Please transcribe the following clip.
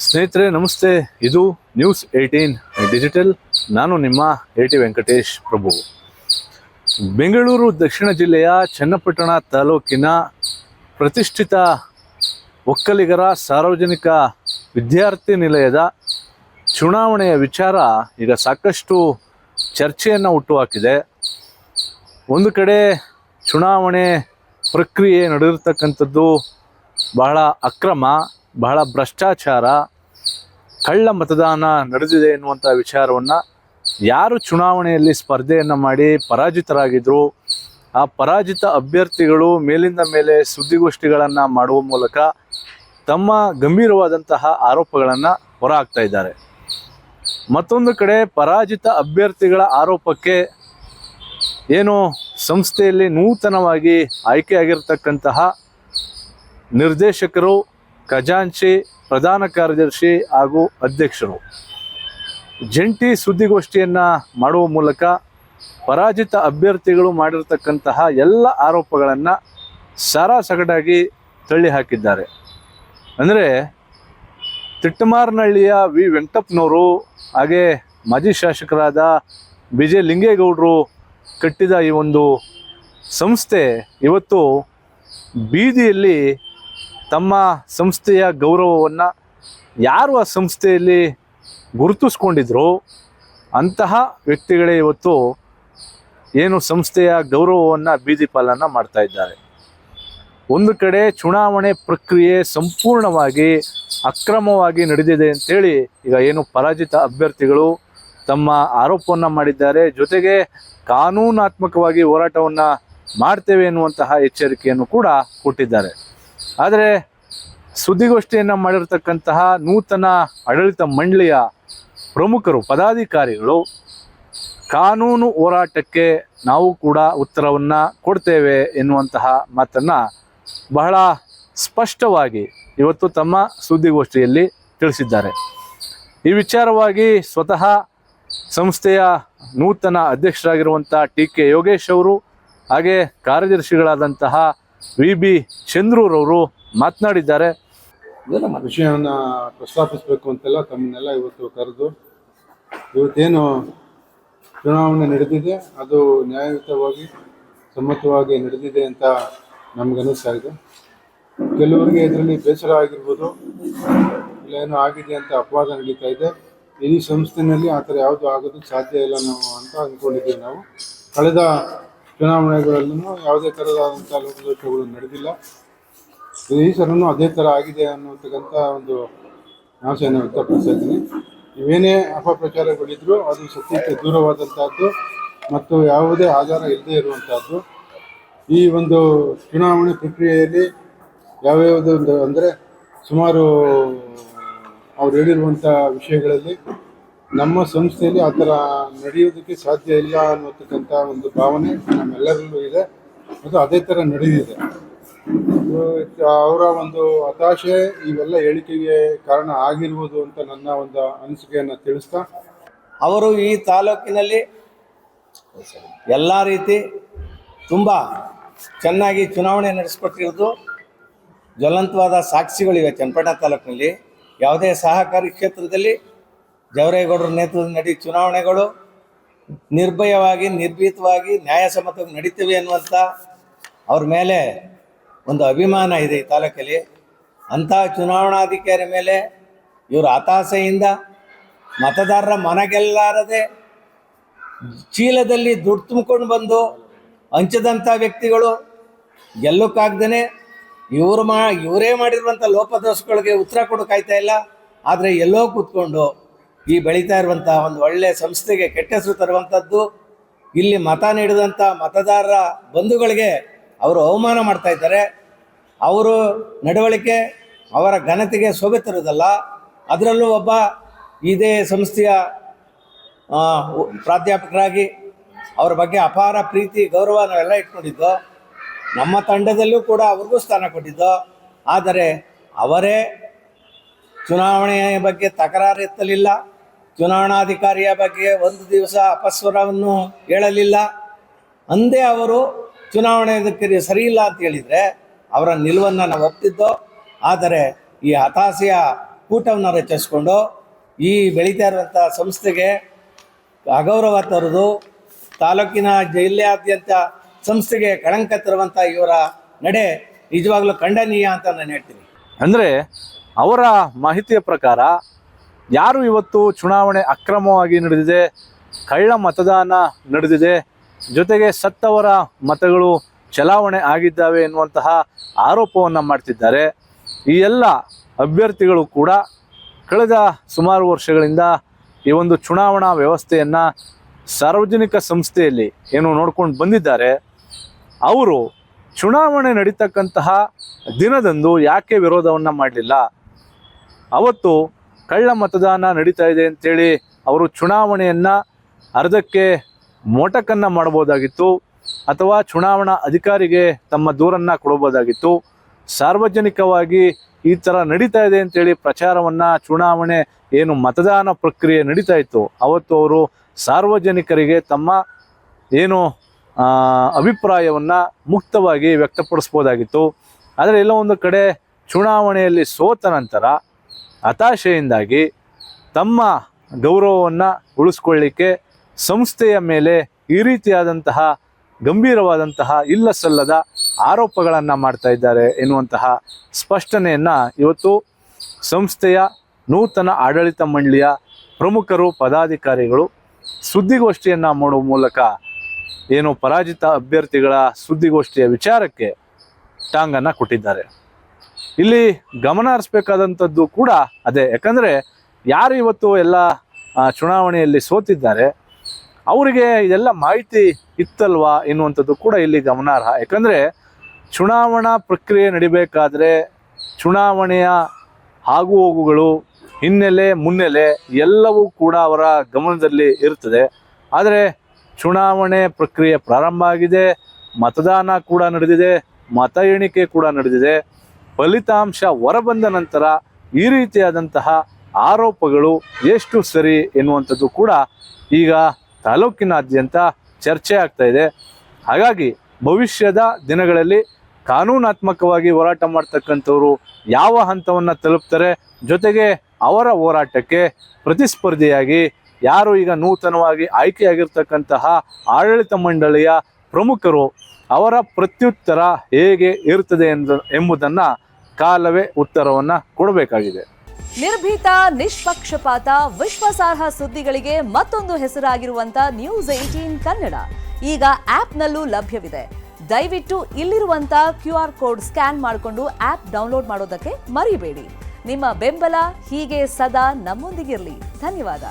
ಸ್ನೇಹಿತರೆ ನಮಸ್ತೆ. ಇದು ನ್ಯೂಸ್ 18 ಡಿಜಿಟಲ್. ನಾನು ನಿಮ್ಮ AT ವೆಂಕಟೇಶ್ ಪ್ರಭು. ಬೆಂಗಳೂರು ದಕ್ಷಿಣ ಜಿಲ್ಲೆಯ ಚನ್ನಪಟ್ಟಣ ತಾಲೂಕಿನ ಪ್ರತಿಷ್ಠಿತ ಒಕ್ಕಲಿಗರ ಸಾರ್ವಜನಿಕ ವಿದ್ಯಾರ್ಥಿ ನಿಲಯದ ಚುನಾವಣೆಯ ವಿಚಾರ ಈಗ ಸಾಕಷ್ಟು ಚರ್ಚೆಯನ್ನು ಹುಟ್ಟುಹಾಕಿದೆ. ಒಂದು ಕಡೆ ಚುನಾವಣೆ ಪ್ರಕ್ರಿಯೆ ನಡೆದಿರ್ತಕ್ಕಂಥದ್ದು ಬಹಳ ಅಕ್ರಮ, ಬಹಳ ಭ್ರಷ್ಟಾಚಾರ, ಕಳ್ಳ ಮತದಾನ ನಡೆದಿದೆ ಎನ್ನುವಂಥ ವಿಚಾರವನ್ನು ಯಾರು ಚುನಾವಣೆಯಲ್ಲಿ ಸ್ಪರ್ಧೆಯನ್ನು ಮಾಡಿ ಪರಾಜಿತರಾಗಿದ್ದರು ಆ ಪರಾಜಿತ ಅಭ್ಯರ್ಥಿಗಳು ಮೇಲಿಂದ ಮೇಲೆ ಸುದ್ದಿಗೋಷ್ಠಿಗಳನ್ನು ಮಾಡುವ ಮೂಲಕ ತಮ್ಮ ಗಂಭೀರವಾದಂತಹ ಆರೋಪಗಳನ್ನು ಹೊರಹಾಕ್ತಾ ಇದ್ದಾರೆ. ಮತ್ತೊಂದು ಕಡೆ ಪರಾಜಿತ ಅಭ್ಯರ್ಥಿಗಳ ಆರೋಪಕ್ಕೆ ಏನು ಸಂಸ್ಥೆಯಲ್ಲಿ ನೂತನವಾಗಿ ಆಯ್ಕೆಯಾಗಿರ್ತಕ್ಕಂತಹ ನಿರ್ದೇಶಕರು, ಖಜಾಂಚಿ, ಪ್ರಧಾನ ಕಾರ್ಯದರ್ಶಿ ಹಾಗೂ ಅಧ್ಯಕ್ಷರು ಜಂಟಿ ಸುದ್ದಿಗೋಷ್ಠಿಯನ್ನು ಮಾಡುವ ಮೂಲಕ ಪರಾಜಿತ ಅಭ್ಯರ್ಥಿಗಳು ಮಾಡಿರ್ತಕ್ಕಂತಹ ಎಲ್ಲ ಆರೋಪಗಳನ್ನು ಸಾರಾಸಗಟಾಗಿ ತಳ್ಳಿ ಹಾಕಿದ್ದಾರೆ. ಅಂದರೆ ತಿಟ್ಟಮಾರನಹಳ್ಳಿಯ ವೆಂಕಟಪ್ಪನವರು ಹಾಗೆ ಮಾಜಿ ಶಾಸಕರಾದ BJ ಲಿಂಗೇಗೌಡರು ಕಟ್ಟಿದ ಈ ಒಂದು ಸಂಸ್ಥೆ ಇವತ್ತು ಬೀದಿಯಲ್ಲಿ ತಮ್ಮ ಸಂಸ್ಥೆಯ ಗೌರವವನ್ನು ಯಾರು ಆ ಸಂಸ್ಥೆಯಲ್ಲಿ ಗುರುತಿಸ್ಕೊಂಡಿದ್ರು ಅಂತಹ ವ್ಯಕ್ತಿಗಳೇ ಇವತ್ತು ಏನು ಸಂಸ್ಥೆಯ ಗೌರವವನ್ನು ಬೀದಿ ಪಾಲನ್ನು ಮಾಡ್ತಾ ಇದ್ದಾರೆ. ಒಂದು ಕಡೆ ಚುನಾವಣೆ ಪ್ರಕ್ರಿಯೆ ಸಂಪೂರ್ಣವಾಗಿ ಅಕ್ರಮವಾಗಿ ನಡೆದಿದೆ ಅಂತೇಳಿ ಈಗ ಏನು ಪರಾಜಿತ ಅಭ್ಯರ್ಥಿಗಳು ತಮ್ಮ ಆರೋಪವನ್ನು ಮಾಡಿದ್ದಾರೆ. ಜೊತೆಗೆ ಕಾನೂನಾತ್ಮಕವಾಗಿ ಹೋರಾಟವನ್ನು ಮಾಡ್ತೇವೆ ಎನ್ನುವಂತಹ ಎಚ್ಚರಿಕೆಯನ್ನು ಕೂಡ ಕೊಟ್ಟಿದ್ದಾರೆ. ಆದರೆ ಸುದ್ದಿಗೋಷ್ಠಿಯನ್ನು ಮಾಡಿರ್ತಕ್ಕಂತಹ ನೂತನ ಆಡಳಿತ ಮಂಡಳಿಯ ಪ್ರಮುಖರು, ಪದಾಧಿಕಾರಿಗಳು ಕಾನೂನು ಹೋರಾಟಕ್ಕೆ ನಾವು ಕೂಡ ಉತ್ತರವನ್ನು ಕೊಡ್ತೇವೆ ಎನ್ನುವಂತಹ ಮಾತನ್ನು ಬಹಳ ಸ್ಪಷ್ಟವಾಗಿ ಇವತ್ತು ತಮ್ಮ ಸುದ್ದಿಗೋಷ್ಠಿಯಲ್ಲಿ ತಿಳಿಸಿದ್ದಾರೆ. ಈ ವಿಚಾರವಾಗಿ ಸ್ವತಃ ಸಂಸ್ಥೆಯ ನೂತನ ಅಧ್ಯಕ್ಷರಾಗಿರುವಂಥ TK ಯೋಗೇಶ್ ಅವರು ಹಾಗೆ ಕಾರ್ಯದರ್ಶಿಗಳಾದಂತಹ VB ಚಂದ್ರೂರವರು ಮಾತನಾಡಿದ್ದಾರೆ. ವಿಷಯವನ್ನು ಪ್ರಸ್ತಾಪಿಸಬೇಕು ಅಂತೆಲ್ಲ ತಮ್ಮನ್ನೆಲ್ಲ ಇವತ್ತು ಕರೆದು, ಇವತ್ತೇನು ಚುನಾವಣೆ ನಡೆದಿದೆ ಅದು ನ್ಯಾಯಯುತವಾಗಿ ಸಮ್ಮತವಾಗಿ ನಡೆದಿದೆ ಅಂತ ನಮಗನ್ನಿಸ್ತಾ ಇದೆ. ಕೆಲವರಿಗೆ ಇದರಲ್ಲಿ ಬೇಸರ ಆಗಿರ್ಬೋದು, ಇಲ್ಲ ಏನೋ ಆಗಿದೆ ಅಂತ ಅಪವಾದ ನಡೀತಾ ಇದೆ. ಈ ಸಂಸ್ಥೆಯಲ್ಲಿ ಆ ಥರ ಯಾವುದು ಆಗೋದಕ್ಕೆ ಸಾಧ್ಯ ಇಲ್ಲ ನಾವು ಅಂತ ಅಂದ್ಕೊಂಡಿದ್ದೀವಿ. ನಾವು ಕಳೆದ ಚುನಾವಣೆಗಳಲ್ಲೂ ಯಾವುದೇ ಥರದಾದಂಥ ಲೋಪದೋಷಗಳು ನಡೆದಿಲ್ಲ. ಈ ಸಲನೂ ಅದೇ ಥರ ಆಗಿದೆ ಅನ್ನೋತಕ್ಕಂಥ ಒಂದು ಆಸೆಯನ್ನು ವ್ಯಕ್ತಪಡಿಸ್ತಾ ಇದ್ದೀನಿ. ಇವೇನೇ ಅಪಪ್ರಚಾರಗಳಿದ್ರೂ ಅದು ಸತ್ಯಕ್ಕೆ ದೂರವಾದಂಥದ್ದು ಮತ್ತು ಯಾವುದೇ ಆಧಾರ ಇಲ್ಲದೆ ಇರುವಂಥದ್ದು. ಈ ಒಂದು ಚುನಾವಣೆ ಪ್ರಕ್ರಿಯೆಯಲ್ಲಿ ಯಾವ್ಯಾವುದೊಂದು ಅಂದರೆ ಸುಮಾರು ಅವ್ರು ಹೇಳಿರುವಂಥ ವಿಷಯಗಳಲ್ಲಿ ನಮ್ಮ ಸಂಸ್ಥೆಯಲ್ಲಿ ಆ ಥರ ನಡೆಯೋದಕ್ಕೆ ಸಾಧ್ಯ ಇಲ್ಲ ಅನ್ನೋತಕ್ಕಂಥ ಒಂದು ಭಾವನೆ ನಮ್ಮೆಲ್ಲರಲ್ಲೂ ಇದೆ. ಮತ್ತು ಅದೇ ಥರ ನಡೆದಿದೆ. ಅವರ ಒಂದು ಹತಾಶೆ ಇವೆಲ್ಲ ಹೇಳಿಕೆಗೆ ಕಾರಣ ಆಗಿರ್ಬೋದು ಅಂತ ನನ್ನ ಒಂದು ಅನಿಸಿಕೆಯನ್ನು ತಿಳಿಸ್ತಾ, ಅವರು ಈ ತಾಲೂಕಿನಲ್ಲಿ ಎಲ್ಲ ರೀತಿ ತುಂಬ ಚೆನ್ನಾಗಿ ಚುನಾವಣೆ ನಡೆಸ್ಕೊಟ್ಟಿರೋದು ಜ್ವಲಂತವಾದ ಸಾಕ್ಷಿಗಳಿವೆ. ಚನ್ನಪಟ್ಟಣ ತಾಲೂಕಿನಲ್ಲಿ ಯಾವುದೇ ಸಹಕಾರಿ ಕ್ಷೇತ್ರದಲ್ಲಿ ಜವರೇಗೌಡರ ನೇತೃತ್ವದಲ್ಲಿ ನಡೆಯುವ ಚುನಾವಣೆಗಳು ನಿರ್ಭಯವಾಗಿ, ನಿರ್ಭೀತವಾಗಿ, ನ್ಯಾಯಸಮ್ಮತವಾಗಿ ನಡೀತವೆ ಅನ್ನುವಂಥ ಅವ್ರ ಮೇಲೆ ಒಂದು ಅಭಿಮಾನ ಇದೆ ಈ ತಾಲೂಕಲ್ಲಿ. ಅಂಥ ಚುನಾವಣಾಧಿಕಾರಿ ಮೇಲೆ ಇವರು ಹತಾಶೆಯಿಂದ ಮತದಾರರ ಮನಗೆಲ್ಲಾರದೆ ಚೀಲದಲ್ಲಿ ದುಡ್ಡು ತುಂಬಿಕೊಂಡು ಬಂದು ಹಂಚದಂಥ ವ್ಯಕ್ತಿಗಳು ಗೆಲ್ಲೋಕ್ಕಾಗ್ದೇ ಇವರೇ ಮಾಡಿರುವಂಥ ಲೋಪದೋಷಗಳಿಗೆ ಉತ್ತರ ಕೊಡೋಕ್ಕಾಯ್ತಾ ಇಲ್ಲ. ಆದರೆ ಎಲ್ಲೋ ಕೂತ್ಕೊಂಡು ಈ ಬೆಳೀತಾ ಇರುವಂಥ ಒಂದು ಒಳ್ಳೆಯ ಸಂಸ್ಥೆಗೆ ಕೆಟ್ಟ ಹೆಸರು ತರುವಂಥದ್ದು, ಇಲ್ಲಿ ಮತ ನೀಡಿದಂಥ ಮತದಾರರ ಬಂಧುಗಳಿಗೆ ಅವರು ಅವಮಾನ ಮಾಡ್ತಾ ಇದ್ದಾರೆ. ಅವರು ನಡವಳಿಕೆ ಅವರ ಘನತೆಗೆ ಶೋಭೆ ತರುವುದಲ್ಲ. ಅದರಲ್ಲೂ ಒಬ್ಬ ಇದೇ ಸಂಸ್ಥೆಯ ಪ್ರಾಧ್ಯಾಪಕರಾಗಿ ಅವ್ರ ಬಗ್ಗೆ ಅಪಾರ ಪ್ರೀತಿ, ಗೌರವ ನಾವೆಲ್ಲ ಇಟ್ಕೊಂಡಿದ್ದು. ನಮ್ಮ ತಂಡದಲ್ಲೂ ಕೂಡ ಅವ್ರಿಗೂ ಸ್ಥಾನ ಕೊಟ್ಟಿದ್ದು. ಆದರೆ ಅವರೇ ಚುನಾವಣೆಯ ಬಗ್ಗೆ ತಕರಾರು ಎತ್ತಲಿಲ್ಲ, ಚುನಾವಣಾಧಿಕಾರಿಯ ಬಗ್ಗೆ ಒಂದು ದಿವಸ ಅಪಸ್ವರವನ್ನು ಹೇಳಲಿಲ್ಲ. ಅಂದೇ ಅವರು ಚುನಾವಣೆ ಸರಿ ಇಲ್ಲ ಅಂತ ಹೇಳಿದರೆ ಅವರ ನಿಲುವನ್ನು ನಾವು ಒಪ್ತಿದ್ದೋ. ಆದರೆ ಈ ಹತಾಶೆಯ ಕೂಟವನ್ನು ರಚಿಸ್ಕೊಂಡು ಈ ಬೆಳೀತಾ ಇರುವಂಥ ಸಂಸ್ಥೆಗೆ ಅಗೌರವ ತರೋದು, ತಾಲೂಕಿನ ಜಿಲ್ಲೆಯಾದ್ಯಂತ ಸಂಸ್ಥೆಗೆ ಕಳಂಕ ತರುವಂಥ ಇವರ ನಡೆ ನಿಜವಾಗ್ಲೂ ಖಂಡನೀಯ ಅಂತ ನಾನು ಹೇಳ್ತೀನಿ. ಅಂದರೆ ಅವರ ಮಾಹಿತಿಯ ಪ್ರಕಾರ ಯಾರು ಇವತ್ತು ಚುನಾವಣೆ ಅಕ್ರಮವಾಗಿ ನಡೆದಿದೆ, ಕಳ್ಳ ಮತದಾನ ನಡೆದಿದೆ, ಜೊತೆಗೆ ಸತ್ತವರ ಮತಗಳು ಚಲಾವಣೆ ಆಗಿದ್ದಾವೆ ಎನ್ನುವಂತಹ ಆರೋಪವನ್ನು ಮಾಡ್ತಿದ್ದಾರೆ. ಈ ಎಲ್ಲ ಅಭ್ಯರ್ಥಿಗಳು ಕೂಡ ಕಳೆದ ಸುಮಾರು ವರ್ಷಗಳಿಂದ ಈ ಒಂದು ಚುನಾವಣಾ ವ್ಯವಸ್ಥೆಯನ್ನು ಸಾರ್ವಜನಿಕ ಸಂಸ್ಥೆಯಲ್ಲಿ ಏನು ನೋಡ್ಕೊಂಡು ಬಂದಿದ್ದಾರೆ. ಅವರು ಚುನಾವಣೆ ನಡೀತಕ್ಕಂತಹ ದಿನದಂದು ಯಾಕೆ ವಿರೋಧವನ್ನು ಮಾಡಲಿಲ್ಲ? ಅವತ್ತು ಕಳ್ಳ ಮತದಾನ ನಡೀತಾ ಇದೆ ಅಂತೇಳಿ ಅವರು ಚುನಾವಣೆಯನ್ನು ಅರ್ಧಕ್ಕೆ ಮೊಟಕನ್ನು ಮಾಡ್ಬೋದಾಗಿತ್ತು, ಅಥವಾ ಚುನಾವಣಾ ಅಧಿಕಾರಿಗೆ ತಮ್ಮ ದೂರನ್ನು ಕೊಡಬಹುದಾಗಿತ್ತು. ಸಾರ್ವಜನಿಕವಾಗಿ ಈ ಥರ ನಡೀತಾ ಇದೆ ಅಂತೇಳಿ ಪ್ರಚಾರವನ್ನು, ಚುನಾವಣೆ ಏನು ಮತದಾನ ಪ್ರಕ್ರಿಯೆ ನಡೀತಾ ಇತ್ತು ಅವತ್ತು ಅವರು ಸಾರ್ವಜನಿಕರಿಗೆ ತಮ್ಮ ಏನು ಅಭಿಪ್ರಾಯವನ್ನು ಮುಕ್ತವಾಗಿ ವ್ಯಕ್ತಪಡಿಸ್ಬೋದಾಗಿತ್ತು. ಆದರೆ ಎಲ್ಲೋ ಒಂದು ಕಡೆ ಚುನಾವಣೆಯಲ್ಲಿ ಸೋತ ನಂತರ ಹತಾಶೆಯಿಂದಾಗಿ ತಮ್ಮ ಗೌರವವನ್ನು ಉಳಿಸ್ಕೊಳ್ಳಿಕ್ಕೆ ಸಂಸ್ಥೆಯ ಮೇಲೆ ಈ ರೀತಿಯಾದಂತಹ ಗಂಭೀರವಾದಂತಹ ಇಲ್ಲ ಸಲ್ಲದ ಆರೋಪಗಳನ್ನು ಮಾಡ್ತಾ ಇದ್ದಾರೆ ಎನ್ನುವಂತಹ ಸ್ಪಷ್ಟನೆಯನ್ನು ಇವತ್ತು ಸಂಸ್ಥೆಯ ನೂತನ ಆಡಳಿತ ಮಂಡಳಿಯ ಪ್ರಮುಖರು, ಪದಾಧಿಕಾರಿಗಳು ಸುದ್ದಿಗೋಷ್ಠಿಯನ್ನು ಮಾಡುವ ಮೂಲಕ ಏನು ಪರಾಜಿತ ಅಭ್ಯರ್ಥಿಗಳ ಸುದ್ದಿಗೋಷ್ಠಿಯ ವಿಚಾರಕ್ಕೆ ಟಾಂಗನ್ನು ಕೊಟ್ಟಿದ್ದಾರೆ. ಇಲ್ಲಿ ಗಮನ ಹರಿಸ್ಬೇಕಾದಂಥದ್ದು ಕೂಡ ಅದೇ. ಯಾಕಂದರೆ ಯಾರು ಇವತ್ತು ಎಲ್ಲ ಚುನಾವಣೆಯಲ್ಲಿ ಸೋತಿದ್ದಾರೆ ಅವರಿಗೆ ಇದೆಲ್ಲ ಮಾಹಿತಿ ಇತ್ತಲ್ವಾ ಎನ್ನುವಂಥದ್ದು ಕೂಡ ಇಲ್ಲಿ ಗಮನಾರ್ಹ. ಯಾಕಂದರೆ ಚುನಾವಣಾ ಪ್ರಕ್ರಿಯೆ ನಡಿಬೇಕಾದ್ರೆ ಚುನಾವಣೆಯ ಆಗು ಹೋಗುಗಳು, ಹಿನ್ನೆಲೆ ಮುನ್ನೆಲೆ ಎಲ್ಲವೂ ಕೂಡ ಅವರ ಗಮನದಲ್ಲಿ ಇರ್ತದೆ. ಆದರೆ ಚುನಾವಣೆ ಪ್ರಕ್ರಿಯೆ ಪ್ರಾರಂಭ ಆಗಿದೆ, ಮತದಾನ ಕೂಡ ನಡೆದಿದೆ, ಮತ ಎಣಿಕೆ ಕೂಡ ನಡೆದಿದೆ. ಫಲಿತಾಂಶ ಹೊರಬಂದ ನಂತರ ಈ ರೀತಿಯಾದಂತಹ ಆರೋಪಗಳು ಎಷ್ಟು ಸರಿ ಎನ್ನುವಂಥದ್ದು ಕೂಡ ಈಗ ತಾಲೂಕಿನಾದ್ಯಂತ ಚರ್ಚೆ ಆಗ್ತಾ ಇದೆ. ಹಾಗಾಗಿ ಭವಿಷ್ಯದ ದಿನಗಳಲ್ಲಿ ಕಾನೂನಾತ್ಮಕವಾಗಿ ಹೋರಾಟ ಮಾಡ್ತಕ್ಕಂಥವ್ರು ಯಾವ ಹಂತವನ್ನು ತಲುಪ್ತಾರೆ, ಜೊತೆಗೆ ಅವರ ಹೋರಾಟಕ್ಕೆ ಪ್ರತಿಸ್ಪರ್ಧಿಯಾಗಿ ಯಾರು ಈಗ ನೂತನವಾಗಿ ಆಯ್ಕೆಯಾಗಿರ್ತಕ್ಕಂತಹ ಆಡಳಿತ ಮಂಡಳಿಯ ಪ್ರಮುಖರು ಅವರ ಪ್ರತ್ಯುತ್ತರ ಹೇಗೆ ಇರುತ್ತದೆ ಎಂಬುದನ್ನು ಕಾಲವೇ ಉತ್ತರವನ್ನು ಕೊಡಬೇಕಾಗಿದೆ. ನಿರ್ಭೀತ, ನಿಷ್ಪಕ್ಷಪಾತ, ವಿಶ್ವಾಸಾರ್ಹ ಸುದ್ದಿಗಳಿಗೆ ಮತ್ತೊಂದು ಹೆಸರಾಗಿರುವಂತ ನ್ಯೂಸ್ 18 ಕನ್ನಡ ಈಗ ಆಪ್ನಲ್ಲೂ ಲಭ್ಯವಿದೆ. ದಯವಿಟ್ಟು ಇಲ್ಲಿರುವಂತ QR ಕೋಡ್ ಸ್ಕ್ಯಾನ್ ಮಾಡಿಕೊಂಡು ಆಪ್ ಡೌನ್ಲೋಡ್ ಮಾಡೋದಕ್ಕೆ ಮರಿಬೇಡಿ. ನಿಮ್ಮ ಬೆಂಬಲ ಹೀಗೆ ಸದಾ ನಮ್ಮೊಂದಿಗಿರಲಿ. ಧನ್ಯವಾದ.